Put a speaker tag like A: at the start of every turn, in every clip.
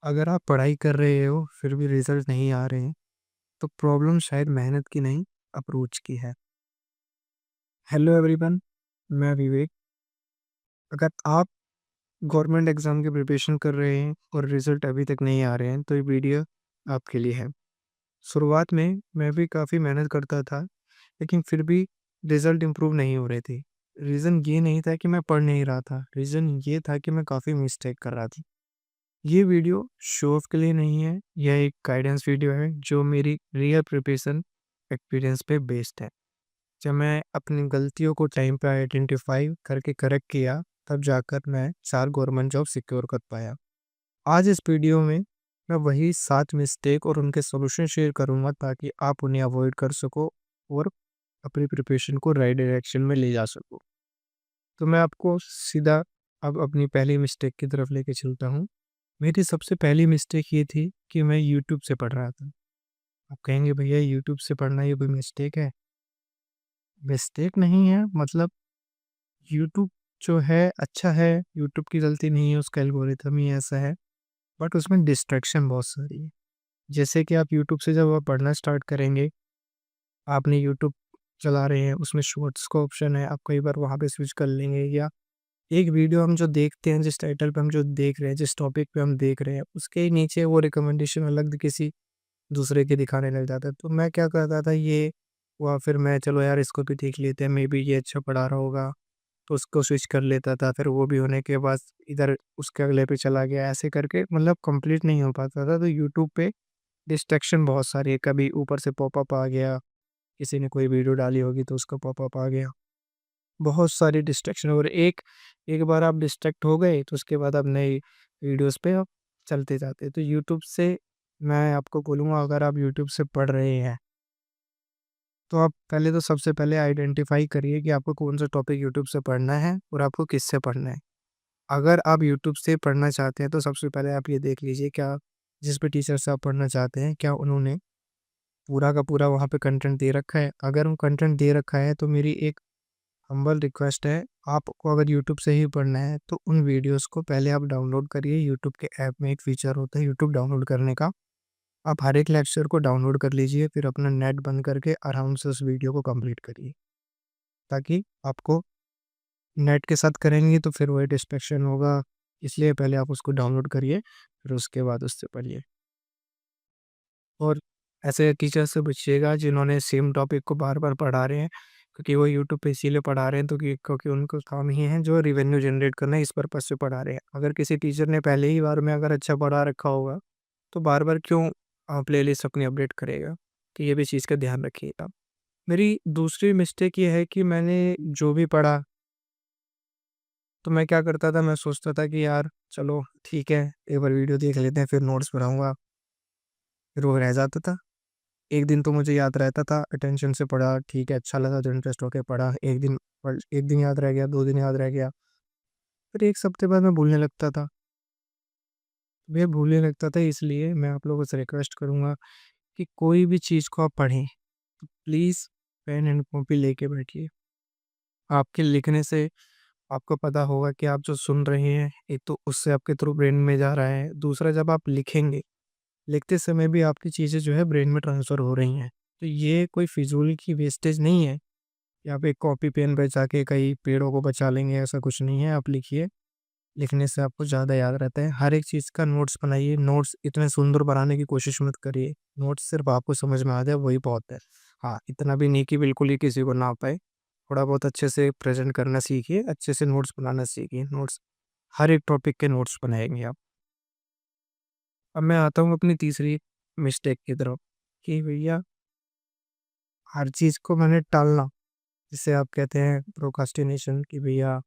A: अगर आप पढ़ाई कर रहे हो फिर भी रिजल्ट नहीं आ रहे हैं तो प्रॉब्लम शायद मेहनत की नहीं अप्रोच की है। हेलो एवरीवन, मैं विवेक। अगर आप गवर्नमेंट एग्जाम की प्रिपरेशन कर रहे हैं और रिजल्ट अभी तक नहीं आ रहे हैं तो ये वीडियो आपके लिए है। शुरुआत में मैं भी काफ़ी मेहनत करता था, लेकिन फिर भी रिजल्ट इम्प्रूव नहीं हो रहे थे। रीज़न ये नहीं था कि मैं पढ़ नहीं रहा था, रीज़न ये था कि मैं काफ़ी मिस्टेक कर रहा था। ये वीडियो शो ऑफ के लिए नहीं है, यह एक गाइडेंस वीडियो है जो मेरी रियल प्रिपरेशन एक्सपीरियंस पे बेस्ड है। जब मैं अपनी गलतियों को टाइम पे आइडेंटिफाई करके करेक्ट किया, तब जाकर मैं 4 गवर्नमेंट जॉब सिक्योर कर पाया। आज इस वीडियो में मैं वही 7 मिस्टेक और उनके सॉल्यूशन शेयर करूँगा ताकि आप उन्हें अवॉइड कर सको और अपनी प्रिपरेशन को राइट डायरेक्शन में ले जा सको। तो मैं आपको सीधा अब अपनी पहली मिस्टेक की तरफ लेके चलता हूँ। मेरी सबसे पहली मिस्टेक ये थी कि मैं यूट्यूब से पढ़ रहा था। आप कहेंगे भैया यूट्यूब से पढ़ना ये कोई मिस्टेक है? मिस्टेक नहीं है, मतलब यूट्यूब जो है अच्छा है, यूट्यूब की गलती नहीं है, उसका एल्गोरिथम ही ऐसा है, बट उसमें डिस्ट्रैक्शन बहुत सारी है। जैसे कि आप यूट्यूब से जब आप पढ़ना स्टार्ट करेंगे, आपने यूट्यूब चला रहे हैं, उसमें शॉर्ट्स का ऑप्शन है, आप कई बार वहाँ पे स्विच कर लेंगे, या एक वीडियो हम जो देखते हैं, जिस टाइटल पे हम जो देख रहे हैं, जिस टॉपिक पे हम देख रहे हैं, उसके ही नीचे वो रिकमेंडेशन अलग किसी दूसरे के दिखाने लग जाता है। तो मैं क्या करता था, ये हुआ फिर मैं चलो यार इसको भी देख लेते हैं, मे बी ये अच्छा पढ़ा रहा होगा, तो उसको स्विच कर लेता था। फिर वो भी होने के बाद इधर उसके अगले पे चला गया, ऐसे करके मतलब कंप्लीट नहीं हो पाता था। तो यूट्यूब पे डिस्ट्रैक्शन बहुत सारी है, कभी ऊपर से पॉपअप आ गया, किसी ने कोई वीडियो डाली होगी तो उसका पॉपअप आ गया। बहुत सारी डिस्ट्रैक्शन, और एक एक बार आप डिस्ट्रैक्ट हो गए तो उसके बाद आप नई वीडियोज़ पे आप चलते जाते। तो यूट्यूब से मैं आपको बोलूँगा, अगर आप यूट्यूब से पढ़ रहे हैं, तो आप पहले तो सबसे पहले आइडेंटिफ़ाई करिए कि आपको कौन-सा टॉपिक यूट्यूब से पढ़ना है और आपको किससे पढ़ना है। अगर आप यूट्यूब से पढ़ना चाहते हैं, तो सबसे पहले आप ये देख लीजिए, क्या जिस भी टीचर से आप पढ़ना चाहते हैं, क्या उन्होंने पूरा का पूरा वहाँ पे कंटेंट दे रखा है? अगर वो कंटेंट दे रखा है, तो मेरी एक हम्बल रिक्वेस्ट है, आपको अगर यूट्यूब से ही पढ़ना है, तो उन वीडियोज़ को पहले आप डाउनलोड करिए। यूट्यूब के ऐप में एक फ़ीचर होता है यूट्यूब डाउनलोड करने का। आप हर एक लेक्चर को डाउनलोड कर लीजिए, फिर अपना नेट बंद करके आराम से उस वीडियो को कंप्लीट करिए। ताकि आपको नेट के साथ करेंगे तो फिर वही डिस्ट्रैक्शन होगा, इसलिए पहले आप उसको डाउनलोड करिए, फिर उसके बाद उससे पढ़िए। और ऐसे टीचर से बचिएगा जिन्होंने सेम टॉपिक को बार-बार पढ़ा रहे हैं, क्योंकि वो यूट्यूब पे इसीलिए पढ़ा रहे हैं तो कि क्योंकि उनका काम ही है जो रेवेन्यू जनरेट करना है, इस पर्पज़ से पढ़ा रहे हैं। अगर किसी टीचर ने पहले ही बार में अगर अच्छा पढ़ा रखा होगा, तो बार-बार क्यों प्लेलिस्ट अपनी अपडेट करेगा? तो ये भी चीज़ का ध्यान रखिएगा। मेरी दूसरी मिस्टेक ये है कि मैंने जो भी पढ़ा, तो मैं क्या करता था, मैं सोचता था कि यार चलो ठीक है, एक बार वीडियो देख लेते हैं, फिर नोट्स बनाऊँगा, फिर वो रह जाता था। एक दिन तो मुझे याद रहता था, अटेंशन से पढ़ा, ठीक है, अच्छा लगा तो इंटरेस्ट होके पढ़ा। 1 दिन याद रह गया, 2 दिन याद रह गया, फिर 1 हफ्ते बाद मैं भूलने लगता था। मैं भूलने लगता था, इसलिए मैं आप लोगों से रिक्वेस्ट करूँगा कि कोई भी चीज़ को आप पढ़ें, तो प्लीज़ पेन एंड कॉपी लेके बैठिए। आपके लिखने से आपको पता होगा कि आप जो सुन रहे हैं, एक तो उससे आपके थ्रू ब्रेन में जा रहा है, दूसरा जब आप लिखेंगे, लिखते समय भी आपकी चीज़ें जो है ब्रेन में ट्रांसफ़र हो रही हैं। तो ये कोई फिज़ूल की वेस्टेज नहीं है। या आप एक कॉपी पेन पे जाके कहीं पेड़ों को बचा लेंगे, ऐसा कुछ नहीं है। आप लिखिए, लिखने से आपको ज़्यादा याद रहता है। हर एक चीज़ का नोट्स बनाइए, नोट्स इतने सुंदर बनाने की कोशिश मत करिए। नोट्स सिर्फ़ आपको समझ में आ जाए वही बहुत है। हाँ, इतना भी नहीं कि बिल्कुल ही किसी को ना आ पाए। थोड़ा बहुत अच्छे से प्रेज़ेंट करना सीखिए, अच्छे से नोट्स बनाना सीखिए। नोट्स हर एक टॉपिक के नोट्स बनाएँगे आप। अब मैं आता हूँ अपनी तीसरी मिस्टेक की तरफ, कि भैया हर चीज़ को मैंने टालना, जिसे आप कहते हैं प्रोक्रास्टिनेशन, कि भैया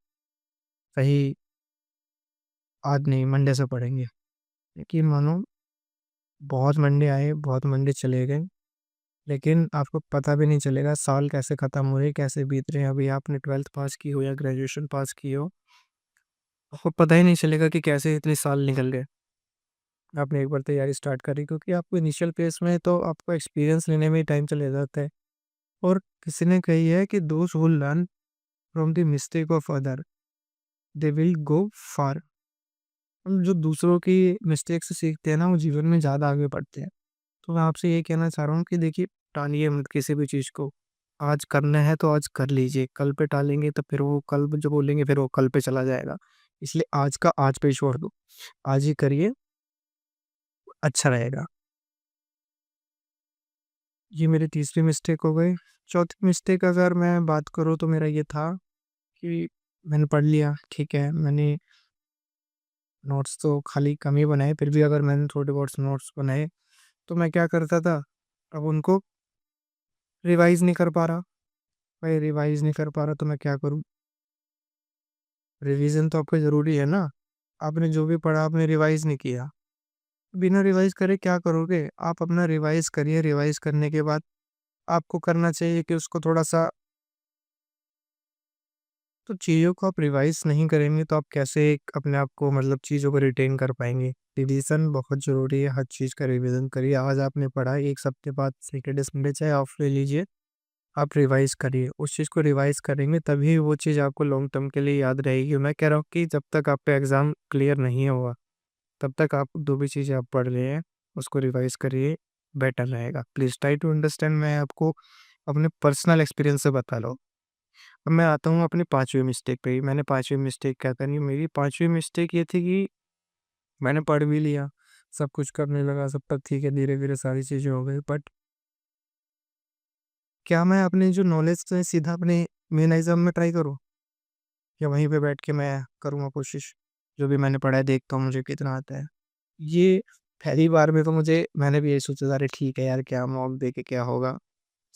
A: कहीं आज नहीं, मंडे से पढ़ेंगे। यकीन मानो, बहुत मंडे आए, बहुत मंडे चले गए, लेकिन आपको पता भी नहीं चलेगा साल कैसे ख़त्म हो रहे, कैसे बीत रहे हैं। अभी आपने 12th पास की हो या ग्रेजुएशन पास की हो, आपको पता ही नहीं चलेगा कि कैसे इतने साल निकल गए। आपने एक बार तैयारी स्टार्ट करी, क्योंकि आपको इनिशियल फेज़ में तो आपको एक्सपीरियंस लेने में ही टाइम चले जाता है। और किसी ने कही है कि those who learn from the mistake of other, they will go far. हम जो दूसरों की मिस्टेक से सीखते हैं ना, वो जीवन में ज़्यादा आगे बढ़ते हैं। तो मैं आपसे ये कहना चाह रहा हूँ कि देखिए, टालिए मत किसी भी चीज़ को। आज करना है तो आज कर लीजिए, कल पे टालेंगे तो फिर वो कल जो बोलेंगे फिर वो कल पे चला जाएगा। इसलिए आज का आज पे ही छोड़ दो। आज ही करिए, अच्छा रहेगा। ये मेरी तीसरी मिस्टेक हो गई। चौथी मिस्टेक अगर मैं बात करूँ तो मेरा ये था कि मैंने पढ़ लिया, ठीक है, मैंने नोट्स तो खाली कम ही बनाए, फिर भी अगर मैंने थोड़े बहुत नोट्स बनाए, तो मैं क्या करता था, अब उनको रिवाइज़ नहीं कर पा रहा। भाई रिवाइज़ नहीं कर पा रहा तो मैं क्या करूँ? रिवीज़न तो आपका ज़रूरी है ना। आपने जो भी पढ़ा आपने रिवाइज़ नहीं किया। बिना रिवाइज़ करे क्या करोगे? आप अपना रिवाइज़ करिए, रिवाइज़ करने के बाद आपको करना चाहिए कि उसको थोड़ा-सा, तो चीज़ों को आप रिवाइज़ नहीं करेंगे तो आप कैसे एक अपने आप को मतलब चीज़ों को रिटेन कर पाएँगे? रिवीज़न बहुत ज़रूरी है, हर चीज़ का रिवीज़न करिए। आज आपने पढ़ा, 1 हफ्ते बाद सैटरडे संडे चाहे ऑफ ले लीजिए, आप रिवाइज़ करिए। उस चीज़ को रिवाइज़ करेंगे तभी वो चीज़ आपको लॉन्ग टर्म के लिए याद रहेगी। मैं कह रहा हूँ कि जब तक आपका एग्ज़ाम क्लियर नहीं हुआ, तब तक आप जो भी चीज़ें आप पढ़ रहे हैं, उसको रिवाइज़ करिए, बेटर रहेगा। Please try to understand. मैं आपको अपने पर्सनल एक्सपीरियंस से बता रहा हूँ। अब मैं आता हूँ अपनी 5वीं मिस्टेक पे ही। मैंने 5वीं मिस्टेक क्या करी, मेरी 5वीं मिस्टेक ये थी कि मैंने पढ़ भी लिया, सब कुछ करने लगा, सब तक ठीक है, धीरे-धीरे सारी चीज़ें हो गई, बट क्या मैं अपनी जो नॉलेज है सीधा अपने मेन एग्ज़ाम में ट्राई करूँ? या वहीं पे बैठ के मैं करूँगा कोशिश, जो भी मैंने पढ़ा है देखता हूँ मुझे कितना आता है। ये पहली बार में तो मैंने भी यही सोचा था, अरे ठीक है यार, क्या मॉक दे के क्या होगा?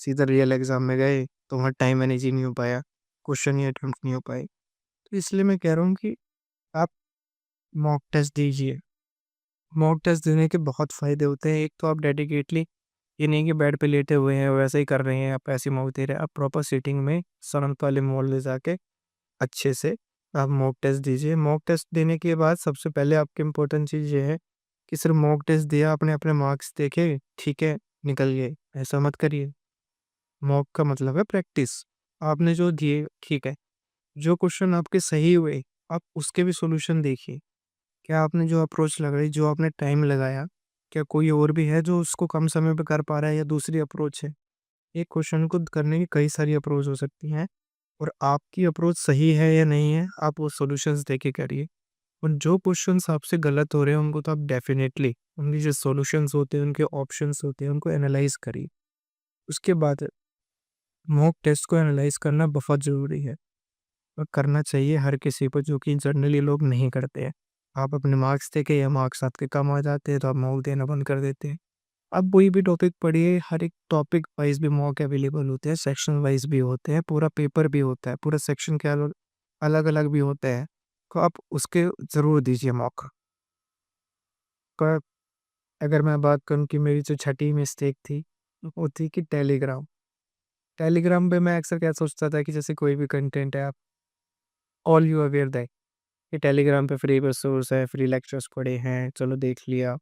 A: सीधा रियल एग्ज़ाम में गए, तो वहाँ टाइम मैनेज ही नहीं हो पाया, क्वेश्चन ही अटेम्प्ट नहीं हो पाए। तो इसलिए मैं कह रहा हूँ कि आप मॉक टेस्ट दीजिए। मॉक टेस्ट देने के बहुत फ़ायदे होते हैं। एक तो आप डेडिकेटली, ये नहीं कि बेड पे लेटे हुए हैं, वैसे ही कर रहे हैं, आप ऐसे मॉक दे रहे हैं। आप प्रॉपर सिटिंग में शांत वाले माहौल में जाके अच्छे से आप मॉक टेस्ट दीजिए। मॉक टेस्ट देने के बाद सबसे पहले आपकी इम्पोर्टेंट चीज़ ये है कि सिर्फ़ मॉक टेस्ट दिया, आपने अपने मार्क्स देखे, ठीक है, निकल गए, ऐसा मत करिए। मॉक का मतलब है प्रैक्टिस। आपने जो दिए, ठीक है, जो क्वेश्चन आपके सही हुए, आप उसके भी सॉल्यूशन देखिए। क्या आपने जो अप्रोच लगाई, जो आपने टाइम लगाया, क्या कोई और भी है जो उसको कम समय में कर पा रहा है या दूसरी अप्रोच है? एक क्वेश्चन को करने की कई सारी अप्रोच हो सकती हैं और आपकी अप्रोच सही है या नहीं है, आप वो सॉल्यूशंस देके करिए। और जो क्वेश्चन्स आपसे गलत हो रहे हैं, उनको तो आप डेफ़िनेटली उनके जो सॉल्यूशंस होते हैं, उनके ऑप्शंस होते हैं, उनको एनालाइज़ करिए। उसके बाद मॉक टेस्ट को एनालाइज़ करना बहुत ज़रूरी है और करना चाहिए हर किसी को, जो कि जनरली लोग नहीं करते हैं। आप अपने मार्क्स देके या मार्क्स आपके कम आ जाते हैं, तो आप मॉक देना बंद कर देते हैं। आप कोई भी टॉपिक पढ़िए, हर एक टॉपिक वाइज़ भी मॉक अवेलेबल होते हैं, सेक्शन वाइज़ भी होते हैं, पूरा पेपर भी होता है, पूरा सेक्शन के अलग-अलग भी होते हैं। तो आप उसके ज़रूर दीजिए मौका। पर अगर मैं बात करूँ कि मेरी जो छठी मिस्टेक थी, वो थी कि टेलीग्राम। टेलीग्राम पे मैं अक्सर क्या सोचता था कि जैसे कोई भी कंटेंट है, आप ऑल यू अवेयर दैट कि टेलीग्राम पे फ्री रिसोर्स है, फ्री लेक्चर्स पड़े हैं, चलो देख लिया।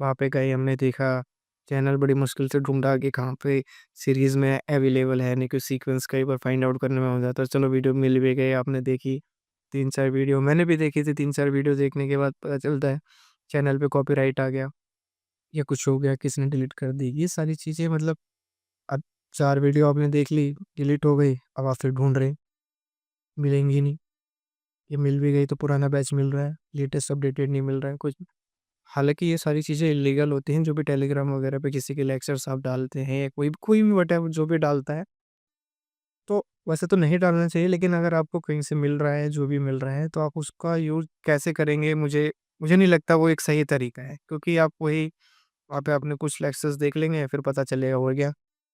A: वहाँ पे गए, हमने देखा, चैनल बड़ी मुश्किल से ढूँढा कि कहाँ पे सीरीज़ में अवेलेबल है, नहीं कोई सीक्वेंस कई बार फाइंड आउट करने में हो जाता है। चलो वीडियो मिल भी गई, आपने देखी, 3-4 वीडियो मैंने भी देखी थी, 3-4 वीडियो देखने के बाद पता चलता है चैनल पे कॉपीराइट आ गया या कुछ हो गया, किसी ने डिलीट कर दी। ये सारी चीज़ें मतलब, अब 4 वीडियो आपने देख ली, डिलीट हो गई, अब आप फिर ढूँढ रहे हैं, मिलेंगी नहीं। ये मिल भी गई तो पुराना बैच मिल रहा है, लेटेस्ट अपडेटेड नहीं मिल रहा है कुछ। हालाँकि ये सारी चीज़ें इल्लीगल होती हैं, जो भी टेलीग्राम वगैरह पे किसी के लेक्चर्स आप डालते हैं या कोई भी व्हाटएवर जो भी डालता है, तो वैसे तो नहीं डालना चाहिए, लेकिन अगर आपको कहीं से मिल रहा है, जो भी मिल रहा है, तो आप उसका यूज़ कैसे करेंगे, मुझे नहीं लगता वो एक सही तरीका है। क्योंकि आप वही वहाँ पे आपने कुछ लेक्चर्स देख लेंगे, फिर पता चलेगा हो गया।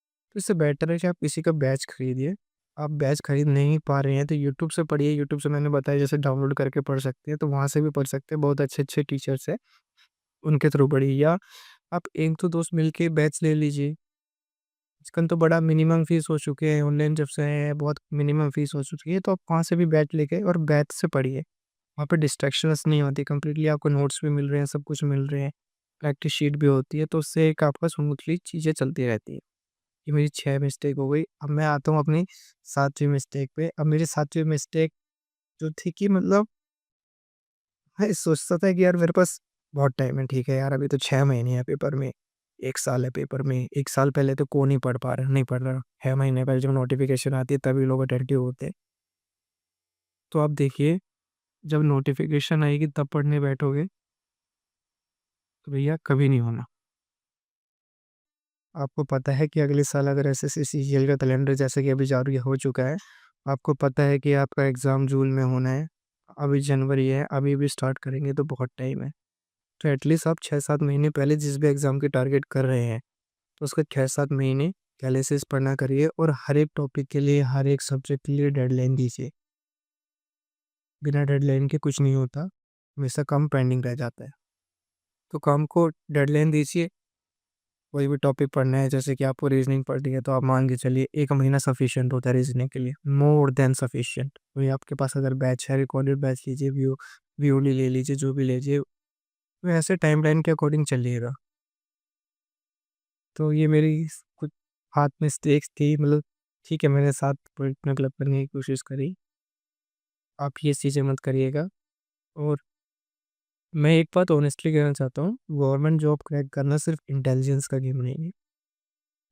A: तो इससे बेटर है कि आप किसी का बैच खरीदिए। आप बैच खरीद नहीं पा रहे हैं तो यूट्यूब से पढ़िए। यूट्यूब से मैंने बताया जैसे डाउनलोड करके पढ़ सकते हैं, तो वहाँ से भी पढ़ सकते हैं। बहुत अच्छे-अच्छे टीचर्स हैं, उनके थ्रू पढ़िए, या आप 1-2 दोस्त मिलके बैच ले लीजिए। आजकल तो बड़ा मिनिमम फ़ीस हो चुके हैं, ऑनलाइन जब से आए हैं बहुत मिनिमम फ़ीस हो चुकी है, तो आप वहाँ से भी बैच लेके और बैच से पढ़िए। वहाँ पे डिस्ट्रैक्शंस नहीं होती, कंप्लीटली आपको नोट्स भी मिल रहे हैं, सब कुछ मिल रहे हैं, प्रैक्टिस शीट भी होती है, तो उससे एक आपका स्मूथली चीज़ें चलती रहती हैं। ये मेरी 6 मिस्टेक हो गई। अब मैं आता हूँ अपनी 7वीं मिस्टेक पे। अब मेरी 7वीं मिस्टेक जो थी कि मतलब मैं सोचता था कि यार मेरे पास बहुत टाइम है, ठीक है यार, अभी तो 6 महीने हैं पेपर में, 1 साल है पेपर में, 1 साल पहले तो कौन ही पढ़ पा रहा है, नहीं पढ़ रहा, 6 महीने पहले जब नोटिफ़िकेशन आती है तभी लोग अटेंटिव होते हैं। तो आप देखिए, जब नोटिफ़िकेशन आएगी तब पढ़ने बैठोगे, तो भैया कभी नहीं होना। आपको पता है कि अगले साल अगर एसएससी सीजीएल का कैलेंडर जैसे कि अभी जारी हो चुका है, आपको पता है कि आपका एग्ज़ाम जून में होना है, अभी जनवरी है, अभी भी स्टार्ट करेंगे तो बहुत टाइम है। तो एटलीस्ट आप 6-7 महीने पहले जिस भी एग्ज़ाम की टारगेट कर रहे हैं, तो उसके 6-7 महीने पहले से पढ़ना करिए और हर एक टॉपिक के लिए, हर एक सब्जेक्ट के लिए डेडलाइन दीजिए। बिना डेडलाइन के कुछ नहीं होता, हमेशा काम पेंडिंग रह जाता है। तो काम को डेडलाइन दीजिए, कोई भी टॉपिक पढ़ना है, जैसे कि आपको रीज़निंग पढ़नी है, तो आप मान के चलिए 1 महीना सफिशिएंट होता है रीज़निंग के लिए, मोर देन सफिशिएंट। वही आपके पास अगर बैच है, रिकॉर्डेड बैच लीजिए, वीओडी ले लीजिए, जो भी लीजिए, वैसे टाइमलाइन के अकॉर्डिंग चलिएगा। तो ये मेरी कुछ हाथ मिस्टेक्स थी, मतलब ठीक है, मैंने साथ पढ़ने क्लब करने की कोशिश करी। आप ये चीज़ें मत करिएगा। और मैं एक बात ऑनेस्टली कहना चाहता हूँ, गवर्नमेंट जॉब क्रैक करना सिर्फ़ इंटेलिजेंस का गेम नहीं है।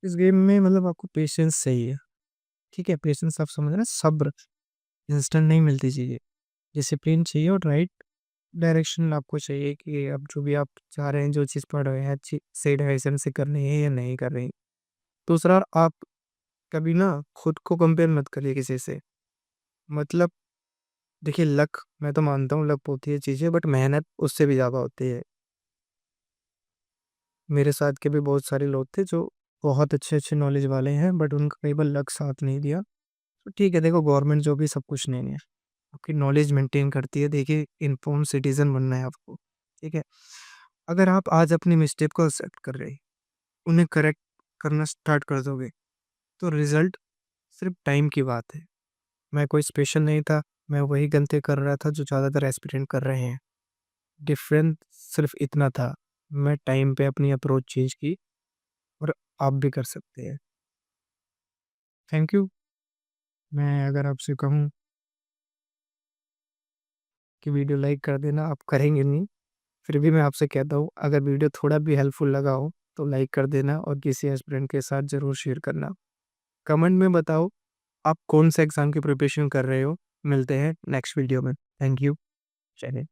A: इस गेम में मतलब आपको पेशेंस चाहिए, ठीक है? पेशेंस आप समझ रहे हैं, सब्र, इंस्टेंट नहीं मिलती चीज़ें। डिसिप्लिन चाहिए और राइट डायरेक्शन आपको चाहिए कि अब जो भी आप चाह रहे हैं, जो चीज़ पढ़ रहे हैं, अच्छी सही डायरेक्शन से करनी है या नहीं कर रहे हैं। दूसरा, आप कभी ना खुद को कंपेयर मत करिए किसी से। मतलब देखिए, लक मैं तो मानता हूँ लक होती है चीज़ें, बट मेहनत उससे भी ज़्यादा होती है। मेरे साथ के भी बहुत सारे लोग थे जो बहुत अच्छे-अच्छे नॉलेज वाले हैं, बट उनका कई बार लक साथ नहीं दिया। तो ठीक है, देखो गवर्नमेंट जॉब भी सब कुछ नहीं है। आपकी नॉलेज मेंटेन करती है, देखिए इन्फॉर्म्ड सिटीज़न बनना है आपको, ठीक है? अगर आप आज अपनी मिस्टेक को एक्सेप्ट कर रहे हैं, उन्हें करेक्ट करना स्टार्ट कर दोगे, तो रिज़ल्ट सिर्फ़ टाइम की बात है। मैं कोई स्पेशल नहीं था, मैं वही गलती कर रहा था जो ज़्यादातर एस्पिरेंट कर रहे हैं। डिफ़रेंस सिर्फ़ इतना था, मैं टाइम पे अपनी अप्रोच चेंज की और आप भी कर सकते हैं। Thank you. मैं अगर आपसे कहूँ कि वीडियो लाइक कर देना, आप करेंगे नहीं, फिर भी मैं आपसे कहता हूँ, अगर वीडियो थोड़ा भी हेल्पफुल लगा हो, तो लाइक कर देना और किसी एस्पिरेंट के साथ ज़रूर शेयर करना। कमेंट में बताओ, आप कौन-से एग्ज़ाम की प्रिपरेशन कर रहे हो? मिलते हैं नेक्स्ट वीडियो में। Thank you. जय हिंद।